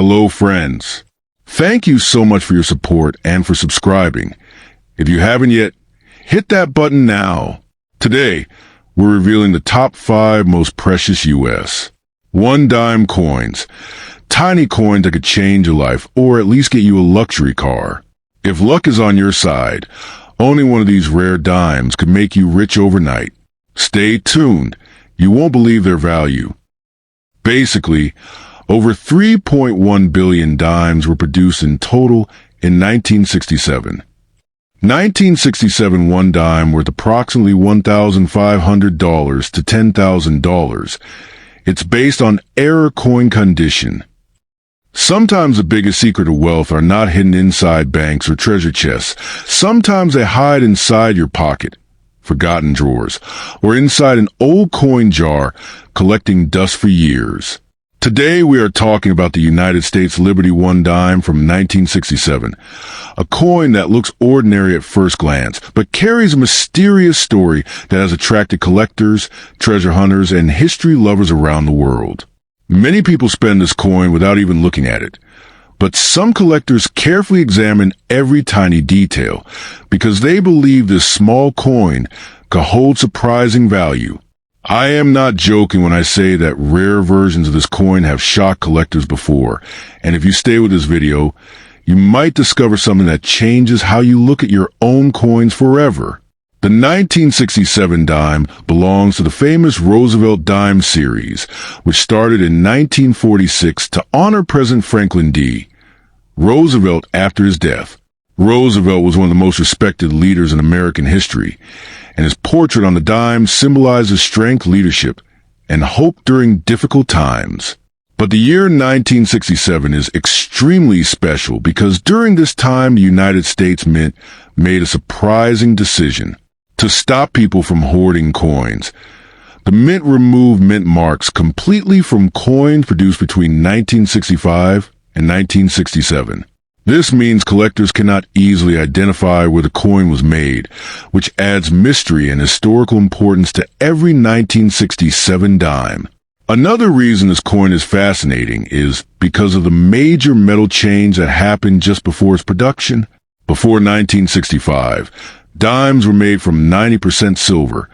Hello, friends. Thank you so much for your support and for subscribing. If you haven't yet, hit that button now. Today, we're revealing the top 5 most precious U.S. 1-dime coins. Tiny coins that could change your life or at least get you a luxury car. If luck is on your side, owning one of these rare dimes could make you rich overnight. Stay tuned. You won't believe their value. Basically, over 3.1 billion dimes were produced in total in 1967. 1967 one dime worth approximately $1,500 to $10,000. It's based on error coin condition. Sometimes the biggest secret of wealth are not hidden inside banks or treasure chests. Sometimes they hide inside your pocket, forgotten drawers, or inside an old coin jar collecting dust for years. Today we are talking about the United States Liberty 1 dime from 1967, a coin that looks ordinary at first glance, but carries a mysterious story that has attracted collectors, treasure hunters, and history lovers around the world. Many people spend this coin without even looking at it, but some collectors carefully examine every tiny detail because they believe this small coin could hold surprising value. I am not joking when I say that rare versions of this coin have shocked collectors before, and if you stay with this video, you might discover something that changes how you look at your own coins forever. The 1967 dime belongs to the famous Roosevelt dime series, which started in 1946 to honor President Franklin D. Roosevelt after his death. Roosevelt was one of the most respected leaders in American history, and his portrait on the dime symbolizes strength, leadership, and hope during difficult times. But the year 1967 is extremely special because during this time the United States Mint made a surprising decision to stop people from hoarding coins. The Mint removed mint marks completely from coins produced between 1965 and 1967. This means collectors cannot easily identify where the coin was made, which adds mystery and historical importance to every 1967 dime. Another reason this coin is fascinating is because of the major metal change that happened just before its production. Before 1965, dimes were made from 90% silver,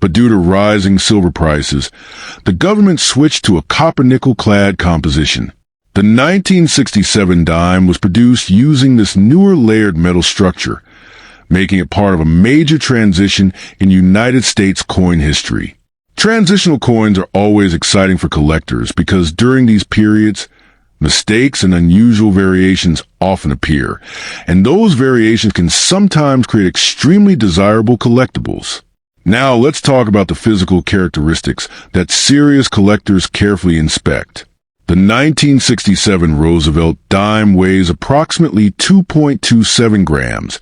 but due to rising silver prices, the government switched to a copper-nickel-clad composition. The 1967 dime was produced using this newer layered metal structure, making it part of a major transition in United States coin history. Transitional coins are always exciting for collectors because during these periods, mistakes and unusual variations often appear, and those variations can sometimes create extremely desirable collectibles. Now let's talk about the physical characteristics that serious collectors carefully inspect. The 1967 Roosevelt dime weighs approximately 2.27 grams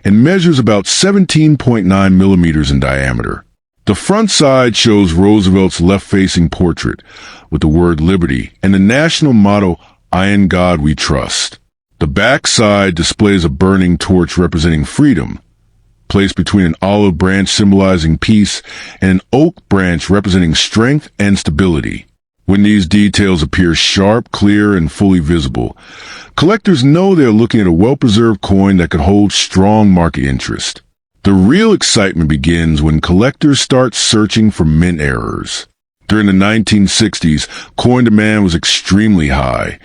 and measures about 17.9 millimeters in diameter. The front side shows Roosevelt's left-facing portrait with the word Liberty and the national motto, "I in God we trust." The back side displays a burning torch representing freedom, placed between an olive branch symbolizing peace and an oak branch representing strength and stability. When these details appear sharp, clear, and fully visible, collectors know they are looking at a well-preserved coin that could hold strong market interest. The real excitement begins when collectors start searching for mint errors. During the 1960s, coin demand was extremely high,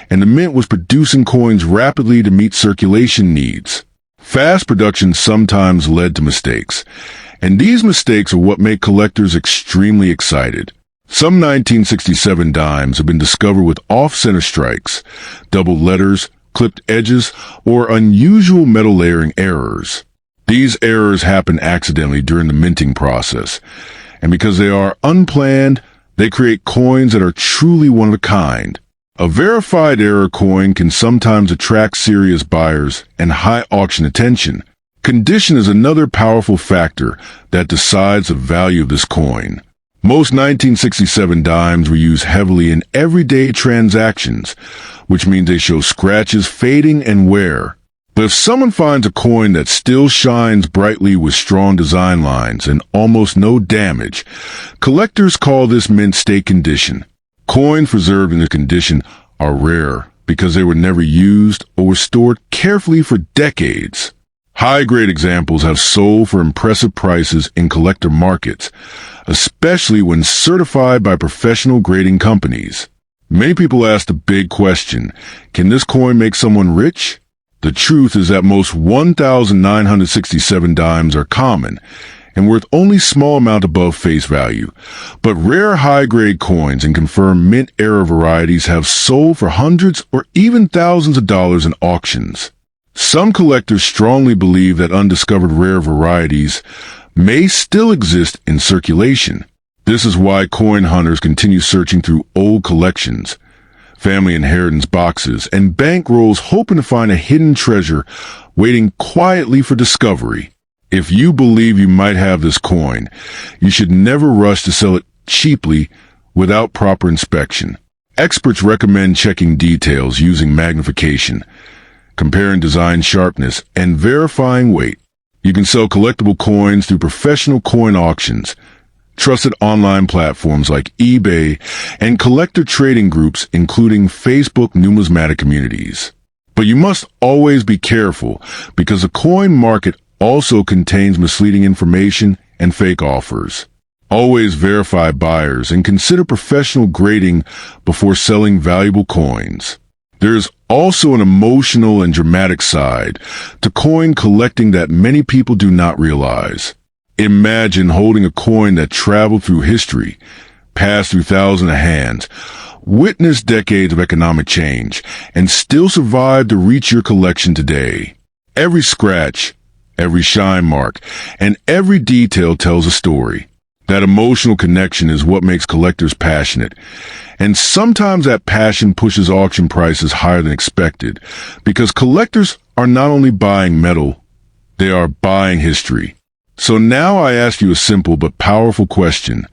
and the mint was producing coins rapidly to meet circulation needs. Fast production sometimes led to mistakes, and these mistakes are what make collectors extremely excited. Some 1967 dimes have been discovered with off-center strikes, double letters, clipped edges, or unusual metal layering errors. These errors happen accidentally during the minting process, and because they are unplanned, they create coins that are truly one of a kind. A verified error coin can sometimes attract serious buyers and high auction attention. Condition is another powerful factor that decides the value of this coin. Most 1967 dimes were used heavily in everyday transactions, which means they show scratches, fading, and wear. But if someone finds a coin that still shines brightly with strong design lines and almost no damage, collectors call this mint state condition. Coins preserved in this condition are rare, because they were never used or were stored carefully for decades. High-grade examples have sold for impressive prices in collector markets, especially when certified by professional grading companies. Many people ask the big question, can this coin make someone rich? The truth is that most 1,967 dimes are common and worth only small amount above face value. But rare high-grade coins and confirmed mint-era varieties have sold for hundreds or even thousands of dollars in auctions. Some collectors strongly believe that undiscovered rare varieties may still exist in circulation. This is why coin hunters continue searching through old collections, family inheritance boxes, and bankrolls hoping to find a hidden treasure waiting quietly for discovery. If you believe you might have this coin, you should never rush to sell it cheaply without proper inspection. Experts recommend checking details using magnification, comparing design sharpness, and verifying weight. You can sell collectible coins through professional coin auctions, trusted online platforms like eBay, and collector trading groups including Facebook numismatic communities. But you must always be careful because the coin market also contains misleading information and fake offers. Always verify buyers and consider professional grading before selling valuable coins. There is also an emotional and dramatic side to coin collecting that many people do not realize. Imagine holding a coin that traveled through history, passed through thousands of hands, witnessed decades of economic change, and still survived to reach your collection today. Every scratch, every shine mark, and every detail tells a story. That emotional connection is what makes collectors passionate. And sometimes that passion pushes auction prices higher than expected, because collectors are not only buying metal, they are buying history. So now I ask you a simple but powerful question.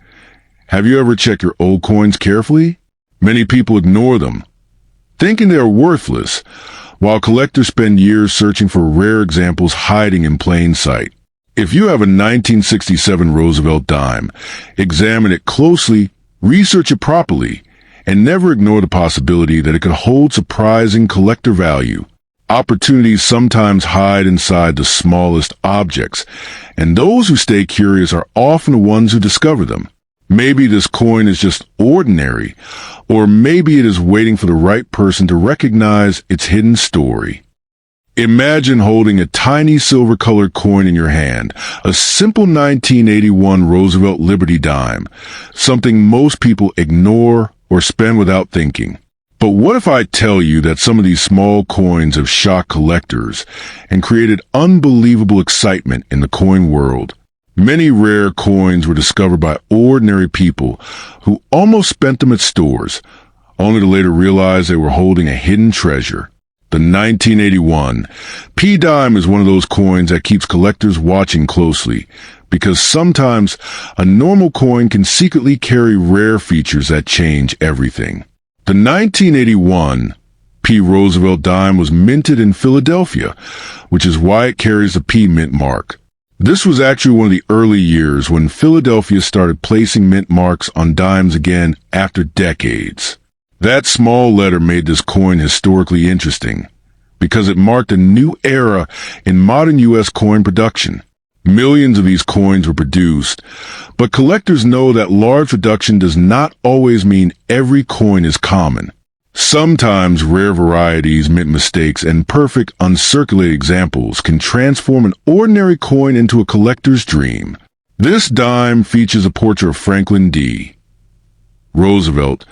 Have you ever checked your old coins carefully? Many people ignore them, thinking they are worthless, while collectors spend years searching for rare examples hiding in plain sight. If you have a 1967 Roosevelt dime, examine it closely, research it properly, and never ignore the possibility that it could hold surprising collector value. Opportunities sometimes hide inside the smallest objects, and those who stay curious are often the ones who discover them. Maybe this coin is just ordinary, or maybe it is waiting for the right person to recognize its hidden story. Imagine holding a tiny silver-colored coin in your hand, a simple 1981 Roosevelt Liberty dime, something most people ignore or spend without thinking. But what if I tell you that some of these small coins have shocked collectors and created unbelievable excitement in the coin world? Many rare coins were discovered by ordinary people who almost spent them at stores, only to later realize they were holding a hidden treasure. The 1981 P dime is one of those coins that keeps collectors watching closely, because sometimes a normal coin can secretly carry rare features that change everything. The 1981 P Roosevelt dime was minted in Philadelphia, which is why it carries the P mint mark. This was actually one of the early years when Philadelphia started placing mint marks on dimes again after decades. That small letter made this coin historically interesting, because it marked a new era in modern U.S. coin production. Millions of these coins were produced, but collectors know that large production does not always mean every coin is common. Sometimes rare varieties, mint mistakes, and perfect uncirculated examples can transform an ordinary coin into a collector's dream. This dime features a portrait of Franklin D. Roosevelt,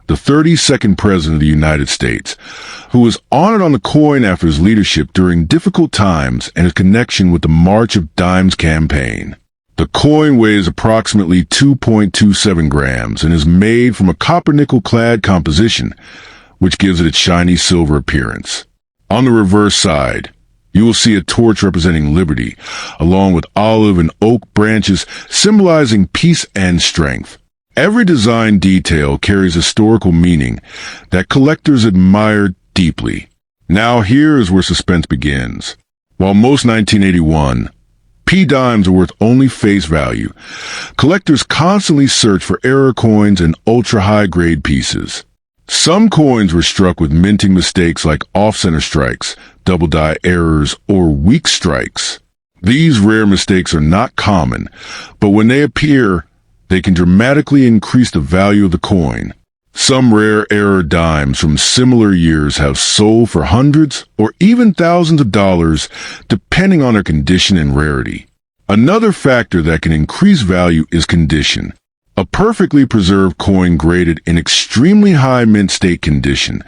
the 32nd President of the United States, who was honored on the coin after his leadership during difficult times and his connection with the March of Dimes campaign. The coin weighs approximately 2.27 grams and is made from a copper-nickel-clad composition, which gives it its shiny silver appearance. On the reverse side, you will see a torch representing liberty, along with olive and oak branches symbolizing peace and strength. Every design detail carries historical meaning that collectors admire deeply. Now here is where suspense begins. While most 1981 P dimes are worth only face value, collectors constantly search for error coins and ultra-high-grade pieces. Some coins were struck with minting mistakes like off-center strikes, double die errors, or weak strikes. These rare mistakes are not common, but when they appear, they can dramatically increase the value of the coin. Some rare error dimes from similar years have sold for hundreds or even thousands of dollars, depending on their condition and rarity. Another factor that can increase value is condition. A perfectly preserved coin graded in extremely high mint state condition,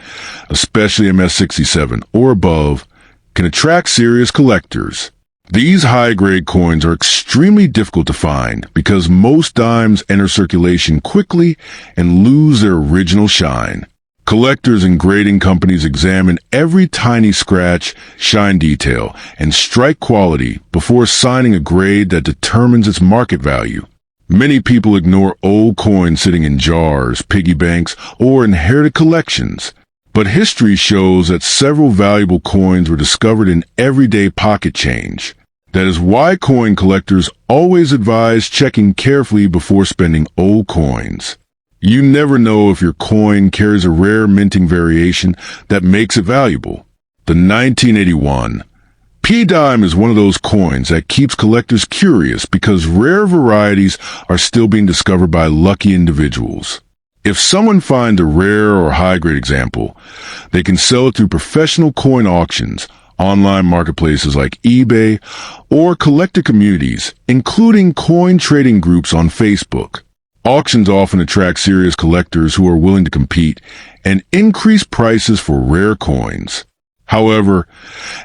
especially MS67 or above, can attract serious collectors. These high-grade coins are extremely difficult to find because most dimes enter circulation quickly and lose their original shine. Collectors and grading companies examine every tiny scratch, shine detail, and strike quality before assigning a grade that determines its market value. Many people ignore old coins sitting in jars, piggy banks, or inherited collections. But history shows that several valuable coins were discovered in everyday pocket change. That is why coin collectors always advise checking carefully before spending old coins. You never know if your coin carries a rare minting variation that makes it valuable. The 1981 P-dime is one of those coins that keeps collectors curious because rare varieties are still being discovered by lucky individuals. If someone finds a rare or high-grade example, they can sell it through professional coin auctions, online marketplaces like eBay, or collector communities, including coin trading groups on Facebook. Auctions often attract serious collectors who are willing to compete and increase prices for rare coins. However,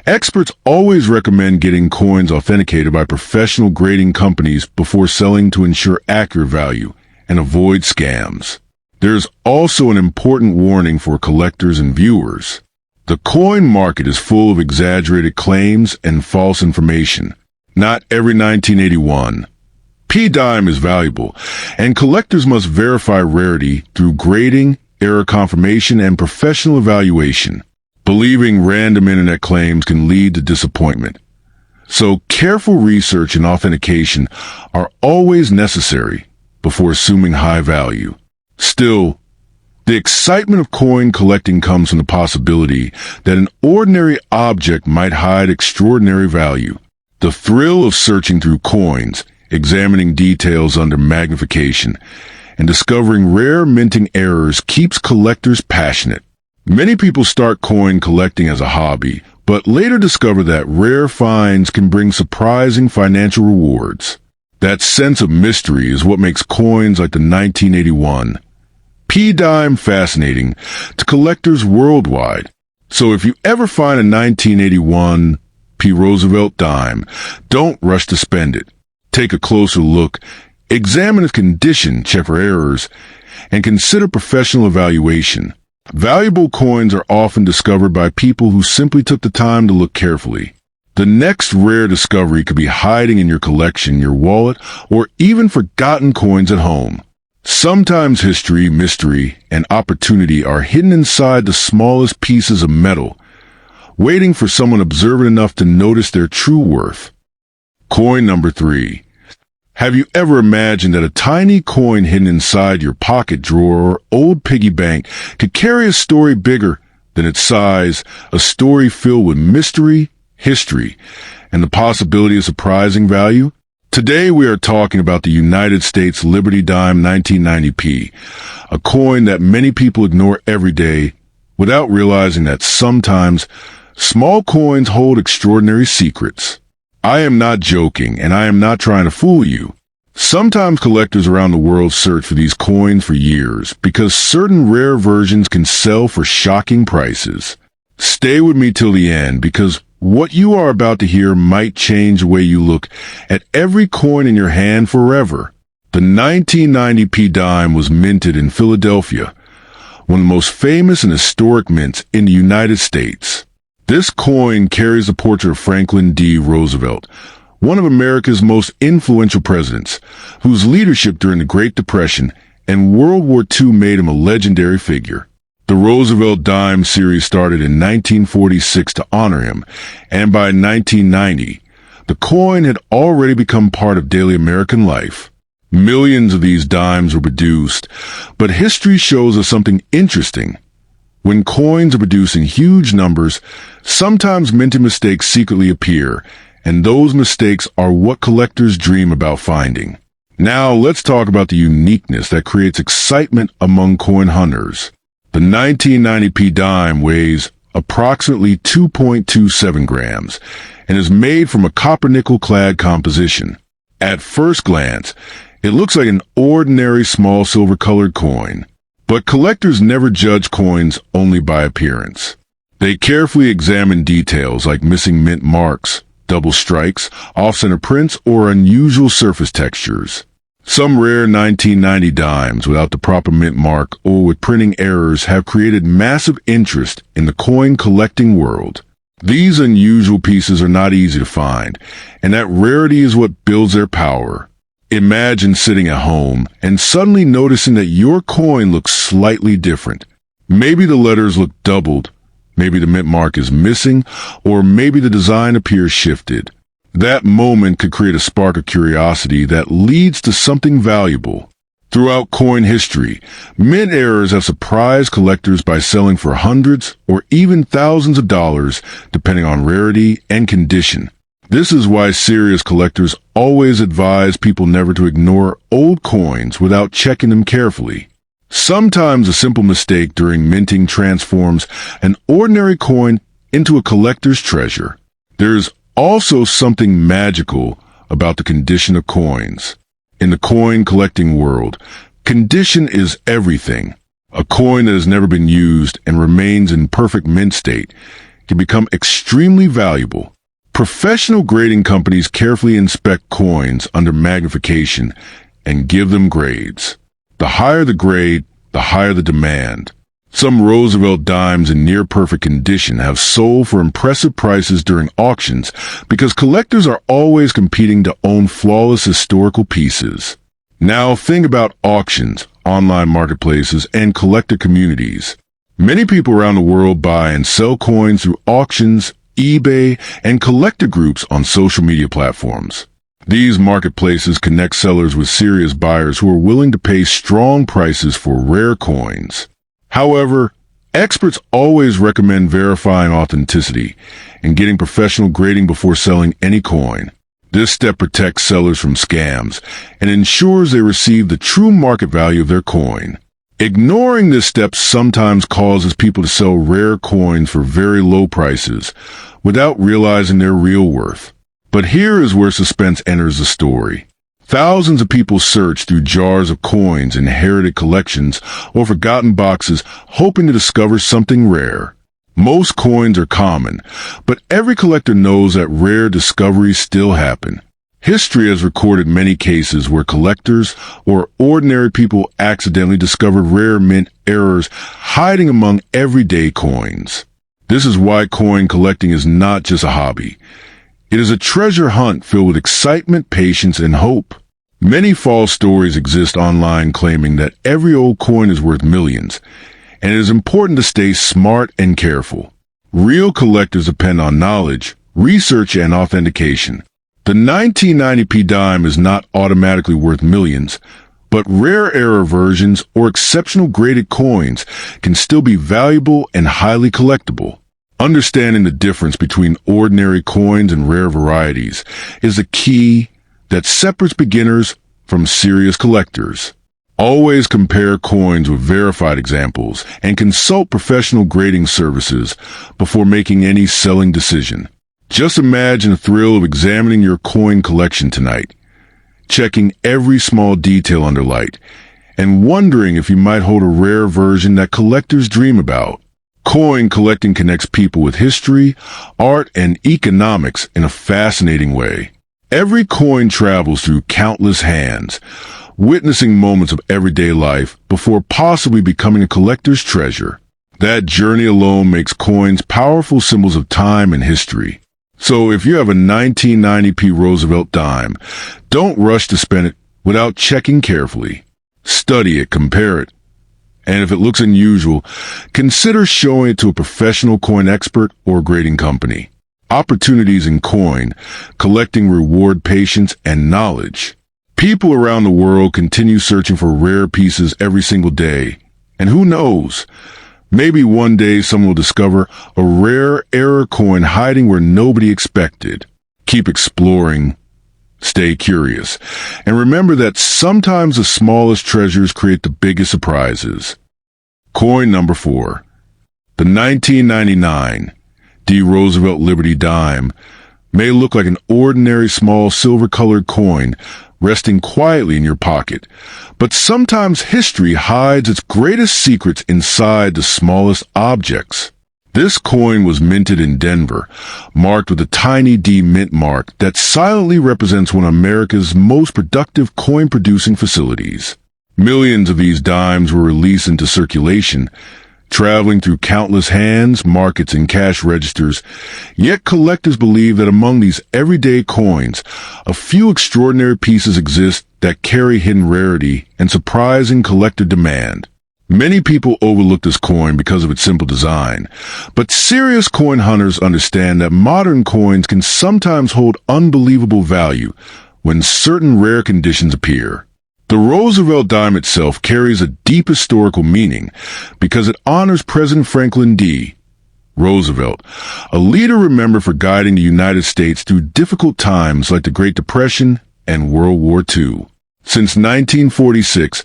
experts always recommend getting coins authenticated by professional grading companies before selling to ensure accurate value and avoid scams. There's also an important warning for collectors and viewers. The coin market is full of exaggerated claims and false information. Not every 1981 P-dime is valuable, and collectors must verify rarity through grading, error confirmation, and professional evaluation. Believing random internet claims can lead to disappointment. So careful research and authentication are always necessary before assuming high value. Still, the excitement of coin collecting comes from the possibility that an ordinary object might hide extraordinary value. The thrill of searching through coins, examining details under magnification, and discovering rare minting errors keeps collectors passionate. Many people start coin collecting as a hobby, but later discover that rare finds can bring surprising financial rewards. That sense of mystery is what makes coins like the 1981 P-dime fascinating to collectors worldwide. So if you ever find a 1981 P. Roosevelt dime, don't rush to spend it. Take a closer look, examine its condition, check for errors, and consider professional evaluation. Valuable coins are often discovered by people who simply took the time to look carefully. The next rare discovery could be hiding in your collection, your wallet, or even forgotten coins at home. Sometimes history, mystery, and opportunity are hidden inside the smallest pieces of metal, waiting for someone observant enough to notice their true worth. Coin number 3. Have you ever imagined that a tiny coin hidden inside your pocket drawer or old piggy bank could carry a story bigger than its size, a story filled with mystery, history, and the possibility of surprising value? Today we are talking about the United States Liberty Dime 1990p, a coin that many people ignore every day without realizing that sometimes small coins hold extraordinary secrets. I am not joking, and I am not trying to fool you. Sometimes collectors around the world search for these coins for years because certain rare versions can sell for shocking prices. Stay with me till the end because what you are about to hear might change the way you look at every coin in your hand forever. The 1990p dime was minted in Philadelphia, one of the most famous and historic mints in the United States. This coin carries the portrait of Franklin D. Roosevelt, one of America's most influential presidents, whose leadership during the Great Depression and World War II made him a legendary figure. The Roosevelt Dime series started in 1946 to honor him, and by 1990, the coin had already become part of daily American life. Millions of these dimes were produced, but history shows us something interesting. When coins are produced in huge numbers, sometimes minting mistakes secretly appear, and those mistakes are what collectors dream about finding. Now let's talk about the uniqueness that creates excitement among coin hunters. The 1990p dime weighs approximately 2.27 grams and is made from a copper-nickel clad composition. At first glance, it looks like an ordinary small silver-colored coin. But collectors never judge coins only by appearance. They carefully examine details like missing mint marks, double strikes, off-center prints, or unusual surface textures. Some rare 1990 dimes without the proper mint mark or with printing errors have created massive interest in the coin collecting world. These unusual pieces are not easy to find, and that rarity is what builds their power. Imagine sitting at home and suddenly noticing that your coin looks slightly different. Maybe the letters look doubled, maybe the mint mark is missing, or maybe the design appears shifted. That moment could create a spark of curiosity that leads to something valuable. Throughout coin history, mint errors have surprised collectors by selling for hundreds or even thousands of dollars, depending on rarity and condition. This is why serious collectors always advise people never to ignore old coins without checking them carefully. Sometimes a simple mistake during minting transforms an ordinary coin into a collector's treasure. There's also something magical about the condition of coins. In the coin collecting world, condition is everything. A coin that has never been used and remains in perfect mint state can become extremely valuable. Professional grading companies carefully inspect coins under magnification and give them grades. The higher the grade, the higher the demand. Some Roosevelt dimes in near-perfect condition have sold for impressive prices during auctions because collectors are always competing to own flawless historical pieces. Now think about auctions, online marketplaces, and collector communities. Many people around the world buy and sell coins through auctions, eBay, and collector groups on social media platforms. These marketplaces connect sellers with serious buyers who are willing to pay strong prices for rare coins. However, experts always recommend verifying authenticity and getting professional grading before selling any coin. This step protects sellers from scams and ensures they receive the true market value of their coin. Ignoring this step sometimes causes people to sell rare coins for very low prices without realizing their real worth. But here is where suspense enters the story. Thousands of people search through jars of coins, inherited collections, or forgotten boxes hoping to discover something rare. Most coins are common, but every collector knows that rare discoveries still happen. History has recorded many cases where collectors or ordinary people accidentally discovered rare mint errors hiding among everyday coins. This is why coin collecting is not just a hobby. It is a treasure hunt filled with excitement, patience, and hope. Many false stories exist online claiming that every old coin is worth millions, and it is important to stay smart and careful. Real collectors depend on knowledge, research, and authentication. The 1990p dime is not automatically worth millions, but rare error versions or exceptional graded coins can still be valuable and highly collectible. Understanding the difference between ordinary coins and rare varieties is the key that separates beginners from serious collectors. Always compare coins with verified examples and consult professional grading services before making any selling decision. Just imagine the thrill of examining your coin collection tonight, checking every small detail under light, and wondering if you might hold a rare version that collectors dream about. Coin collecting connects people with history, art, and economics in a fascinating way. Every coin travels through countless hands, witnessing moments of everyday life before possibly becoming a collector's treasure. That journey alone makes coins powerful symbols of time and history. So if you have a 1990p Roosevelt dime, don't rush to spend it without checking carefully. Study it, compare it, and if it looks unusual, consider showing it to a professional coin expert or grading company. Opportunities in coin collecting reward patience and knowledge. People around the world continue searching for rare pieces every single day, and who knows, Maybe one day someone will discover a rare error coin hiding where nobody expected. Keep exploring, stay curious, and remember that sometimes the smallest treasures create the biggest surprises. Coin number 4. The 1999 D. Roosevelt Liberty Dime may look like an ordinary small silver-colored coin resting quietly in your pocket, but sometimes history hides its greatest secrets inside the smallest objects. This coin was minted in Denver, marked with a tiny D mint mark that silently represents one of America's most productive coin-producing facilities. Millions of these dimes were released into circulation, traveling through countless hands, markets, and cash registers. Yet collectors believe that among these everyday coins, a few extraordinary pieces exist that carry hidden rarity and surprising collector demand. Many people overlook this coin because of its simple design, but serious coin hunters understand that modern coins can sometimes hold unbelievable value when certain rare conditions appear. The Roosevelt dime itself carries a deep historical meaning because it honors President Franklin D. Roosevelt, a leader remembered for guiding the United States through difficult times like the Great Depression and World War II. Since 1946,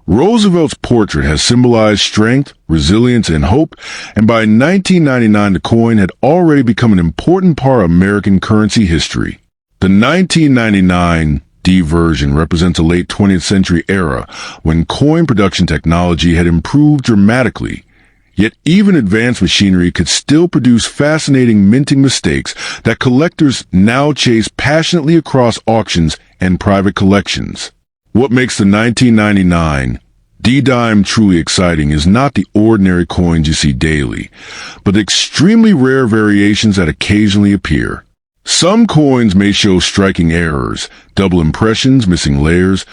Roosevelt's portrait has symbolized strength, resilience, and hope, and by 1999 the coin had already become an important part of American currency history. The 1999 D version represents a late 20th century era when coin production technology had improved dramatically. Yet even advanced machinery could still produce fascinating minting mistakes that collectors now chase passionately across auctions and private collections. What makes the 1999 D-Dime truly exciting is not the ordinary coins you see daily, but the extremely rare variations that occasionally appear. Some coins may show striking errors, double impressions, missing layers,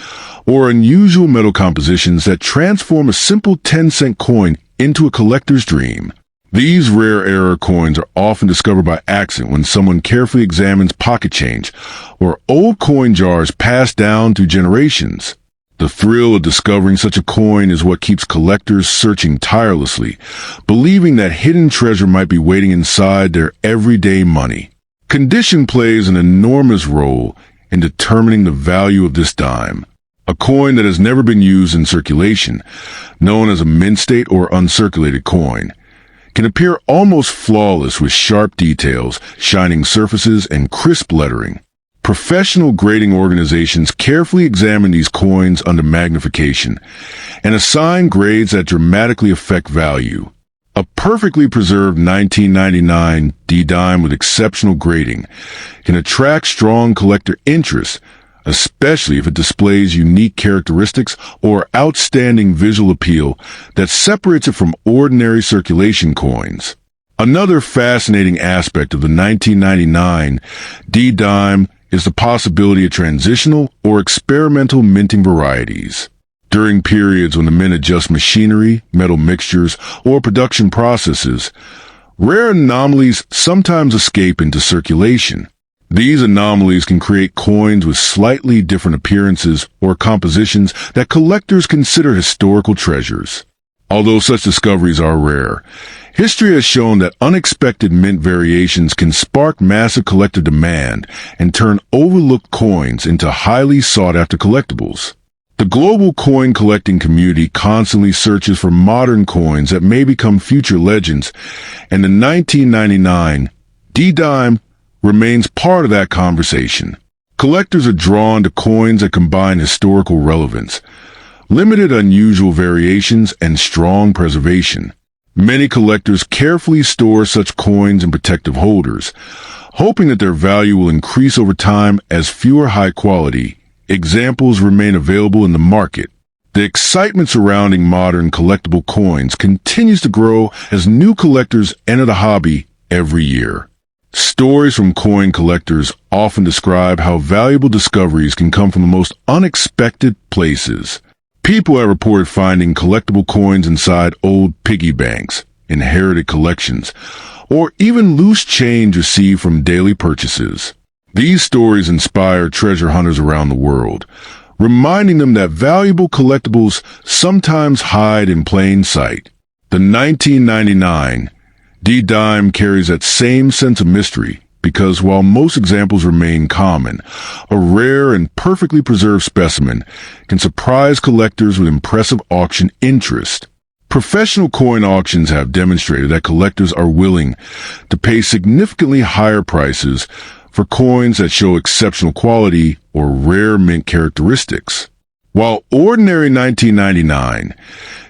or unusual metal compositions that transform a simple 10-cent coin into a collector's dream. These rare error coins are often discovered by accident when someone carefully examines pocket change or old coin jars passed down through generations. The thrill of discovering such a coin is what keeps collectors searching tirelessly, believing that hidden treasure might be waiting inside their everyday money. Condition plays an enormous role in determining the value of this dime. A coin that has never been used in circulation, known as a mint state or uncirculated coin, can appear almost flawless with sharp details, shining surfaces, and crisp lettering. Professional grading organizations carefully examine these coins under magnification and assign grades that dramatically affect value. A perfectly preserved 1999 D-Dime with exceptional grading can attract strong collector interest, especially if it displays unique characteristics or outstanding visual appeal that separates it from ordinary circulation coins. Another fascinating aspect of the 1999 D-Dime is the possibility of transitional or experimental minting varieties. During periods when the mint adjusts machinery, metal mixtures, or production processes, rare anomalies sometimes escape into circulation. These anomalies can create coins with slightly different appearances or compositions that collectors consider historical treasures. Although such discoveries are rare, history has shown that unexpected mint variations can spark massive collector demand and turn overlooked coins into highly sought-after collectibles. The global coin collecting community constantly searches for modern coins that may become future legends, and the 1999 D-Dime remains part of that conversation. Collectors are drawn to coins that combine historical relevance, limited unusual variations, and strong preservation. Many collectors carefully store such coins in protective holders, hoping that their value will increase over time as fewer high-quality examples remain available in the market. The excitement surrounding modern collectible coins continues to grow as new collectors enter the hobby every year. Stories from coin collectors often describe how valuable discoveries can come from the most unexpected places. People have reported finding collectible coins inside old piggy banks, inherited collections, or even loose change received from daily purchases. These stories inspire treasure hunters around the world, reminding them that valuable collectibles sometimes hide in plain sight. The The 1999 D-dime carries that same sense of mystery because while most examples remain common, a rare and perfectly preserved specimen can surprise collectors with impressive auction interest. Professional coin auctions have demonstrated that collectors are willing to pay significantly higher prices for coins that show exceptional quality or rare mint characteristics. While ordinary 1999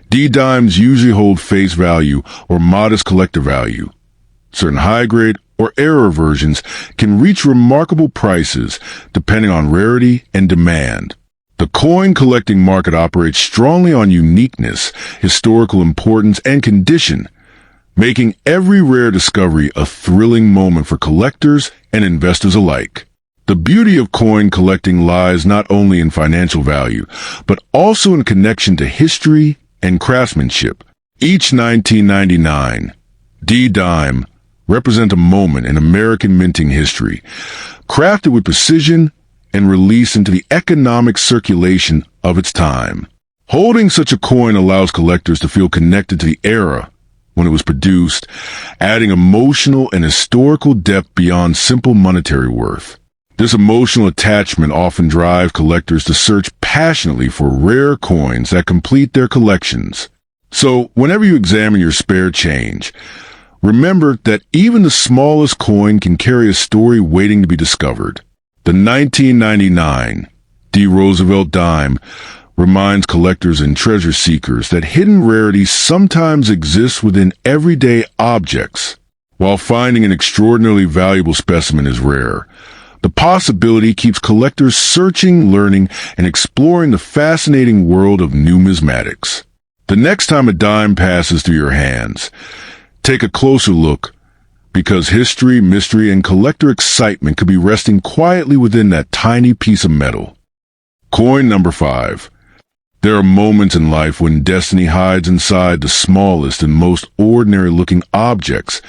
D-dimes usually hold face value or modest collector value, certain high-grade or error versions can reach remarkable prices depending on rarity and demand. The coin collecting market operates strongly on uniqueness, historical importance, and condition, making every rare discovery a thrilling moment for collectors and investors alike. The beauty of coin collecting lies not only in financial value, but also in connection to history and craftsmanship. Each 1999 D-dime represent a moment in American minting history, crafted with precision and released into the economic circulation of its time. Holding such a coin allows collectors to feel connected to the era when it was produced, adding emotional and historical depth beyond simple monetary worth. This emotional attachment often drives collectors to search passionately for rare coins that complete their collections. So, whenever you examine your spare change, remember that even the smallest coin can carry a story waiting to be discovered. The 1999 D. Roosevelt dime reminds collectors and treasure seekers that hidden rarities sometimes exist within everyday objects. While finding an extraordinarily valuable specimen is rare, the possibility keeps collectors searching, learning, and exploring the fascinating world of numismatics. The next time a dime passes through your hands, take a closer look, because history, mystery, and collector excitement could be resting quietly within that tiny piece of metal. Coin number 5. There are moments in life when destiny hides inside the smallest and most ordinary-looking objects,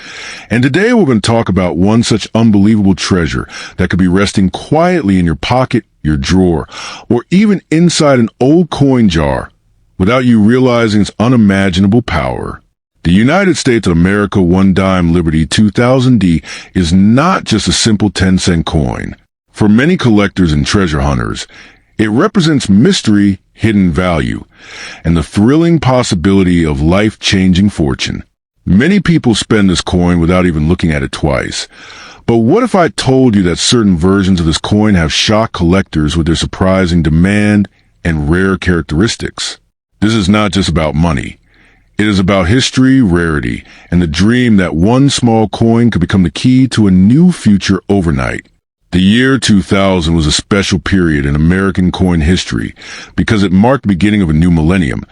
and today we're going to talk about one such unbelievable treasure that could be resting quietly in your pocket, your drawer, or even inside an old coin jar without you realizing its unimaginable power. The United States of America 1 Dime Liberty 2000D is not just a simple 10-cent coin. For many collectors and treasure hunters, it represents mystery, hidden value, and the thrilling possibility of life-changing fortune. Many people spend this coin without even looking at it twice. But what if I told you that certain versions of this coin have shocked collectors with their surprising demand and rare characteristics? This is not just about money. It is about history, rarity, and the dream that one small coin could become the key to a new future overnight. The year 2000 was a special period in American coin history because it marked the beginning of a new millennium,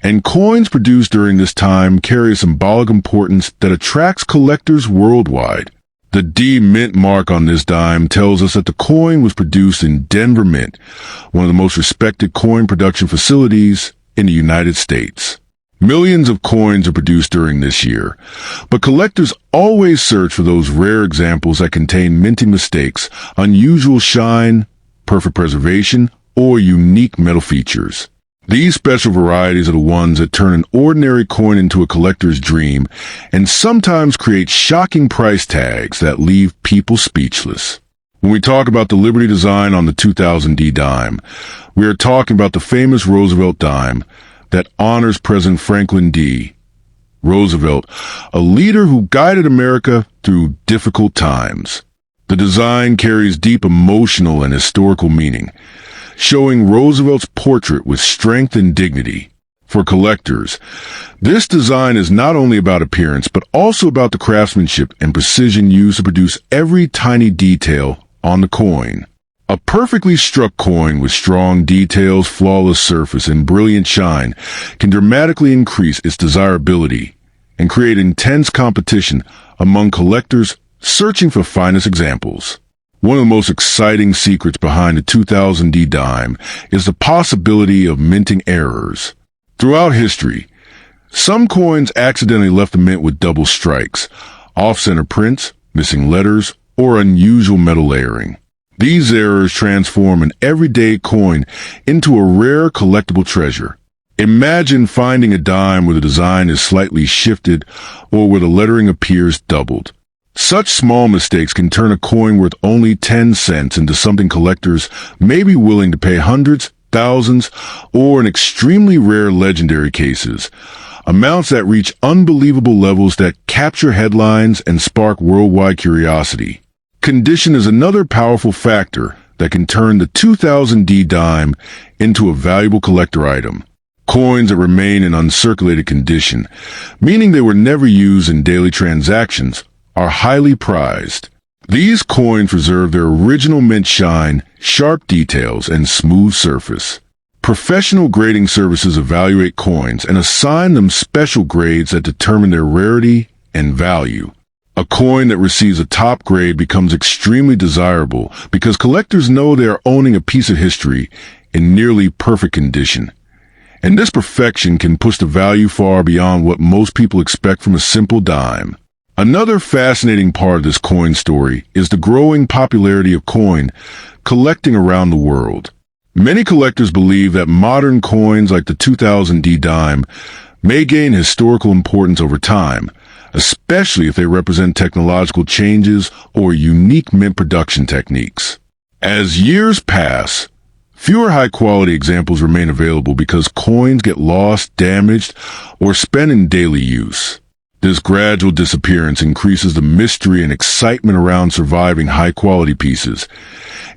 and coins produced during this time carry a symbolic importance that attracts collectors worldwide. The D Mint mark on this dime tells us that the coin was produced in Denver Mint, one of the most respected coin production facilities in the United States. Millions of coins are produced during this year, but collectors always search for those rare examples that contain minting mistakes, unusual shine, perfect preservation, or unique metal features. These special varieties are the ones that turn an ordinary coin into a collector's dream and sometimes create shocking price tags that leave people speechless. When we talk about the Liberty design on the 2000 D dime, we are talking about the famous Roosevelt dime that honors President Franklin D. Roosevelt, a leader who guided America through difficult times. The design carries deep emotional and historical meaning, showing Roosevelt's portrait with strength and dignity. For collectors, this design is not only about appearance, but also about the craftsmanship and precision used to produce every tiny detail on the coin. A perfectly struck coin with strong details, flawless surface, and brilliant shine can dramatically increase its desirability and create intense competition among collectors searching for finest examples. One of the most exciting secrets behind the 2000 D dime is the possibility of minting errors. Throughout history, some coins accidentally left the mint with double strikes, off-center prints, missing letters, or unusual metal layering. These errors transform an everyday coin into a rare collectible treasure. Imagine finding a dime where the design is slightly shifted or where the lettering appears doubled. Such small mistakes can turn a coin worth only 10 cents into something collectors may be willing to pay hundreds, thousands, or in extremely rare legendary cases, amounts that reach unbelievable levels that capture headlines and spark worldwide curiosity. Condition is another powerful factor that can turn the 2000D dime into a valuable collector item. Coins that remain in uncirculated condition, meaning they were never used in daily transactions, are highly prized. These coins preserve their original mint shine, sharp details, and smooth surface. Professional grading services evaluate coins and assign them special grades that determine their rarity and value. A coin that receives a top grade becomes extremely desirable because collectors know they are owning a piece of history in nearly perfect condition. And this perfection can push the value far beyond what most people expect from a simple dime. Another fascinating part of this coin story is the growing popularity of coin collecting around the world. Many collectors believe that modern coins like the 2000D dime may gain historical importance over time, especially if they represent technological changes or unique mint production techniques. As years pass, fewer high-quality examples remain available because coins get lost, damaged, or spent in daily use. This gradual disappearance increases the mystery and excitement around surviving high-quality pieces,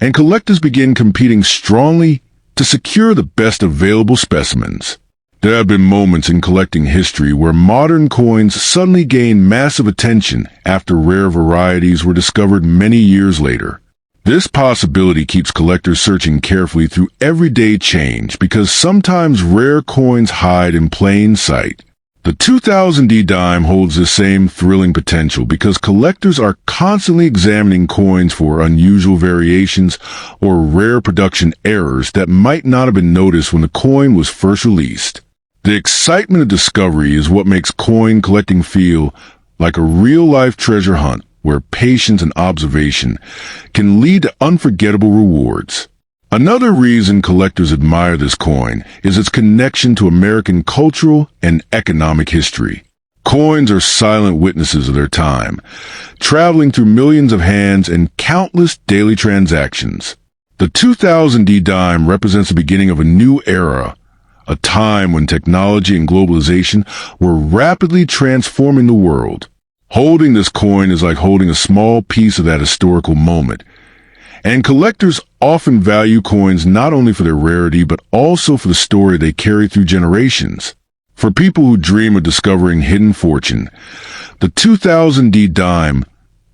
and collectors begin competing strongly to secure the best available specimens. There have been moments in collecting history where modern coins suddenly gain massive attention after rare varieties were discovered many years later. This possibility keeps collectors searching carefully through everyday change because sometimes rare coins hide in plain sight. The 2000D dime holds the same thrilling potential because collectors are constantly examining coins for unusual variations or rare production errors that might not have been noticed when the coin was first released. The excitement of discovery is what makes coin collecting feel like a real-life treasure hunt where patience and observation can lead to unforgettable rewards. Another reason collectors admire this coin is its connection to American cultural and economic history. Coins are silent witnesses of their time, traveling through millions of hands and countless daily transactions. The 2000D dime represents the beginning of a new era, a time when technology and globalization were rapidly transforming the world. Holding this coin is like holding a small piece of that historical moment. And collectors often value coins not only for their rarity, but also for the story they carry through generations. For people who dream of discovering hidden fortune, the 2000D dime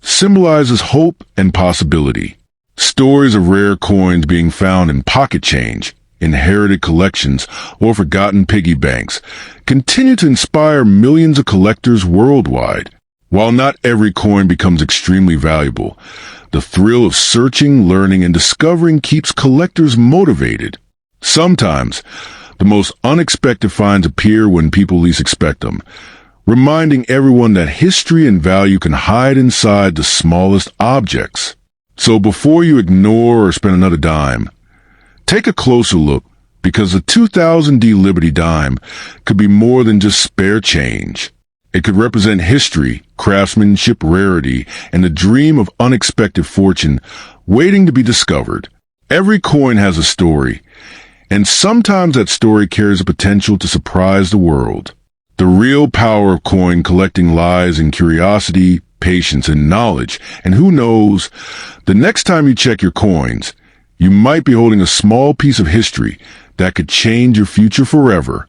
symbolizes hope and possibility. Stories of rare coins being found in pocket change, inherited collections, or forgotten piggy banks continue to inspire millions of collectors worldwide. While not every coin becomes extremely valuable, the thrill of searching, learning, and discovering keeps collectors motivated. Sometimes, the most unexpected finds appear when people least expect them, reminding everyone that history and value can hide inside the smallest objects. So before you ignore or spend another dime, take a closer look, because the 2000D Liberty dime could be more than just spare change. It could represent history, craftsmanship, rarity, and the dream of unexpected fortune waiting to be discovered. Every coin has a story, and sometimes that story carries the potential to surprise the world. The real power of coin collecting lies in curiosity, patience, and knowledge, and who knows, the next time you check your coins, you might be holding a small piece of history that could change your future forever.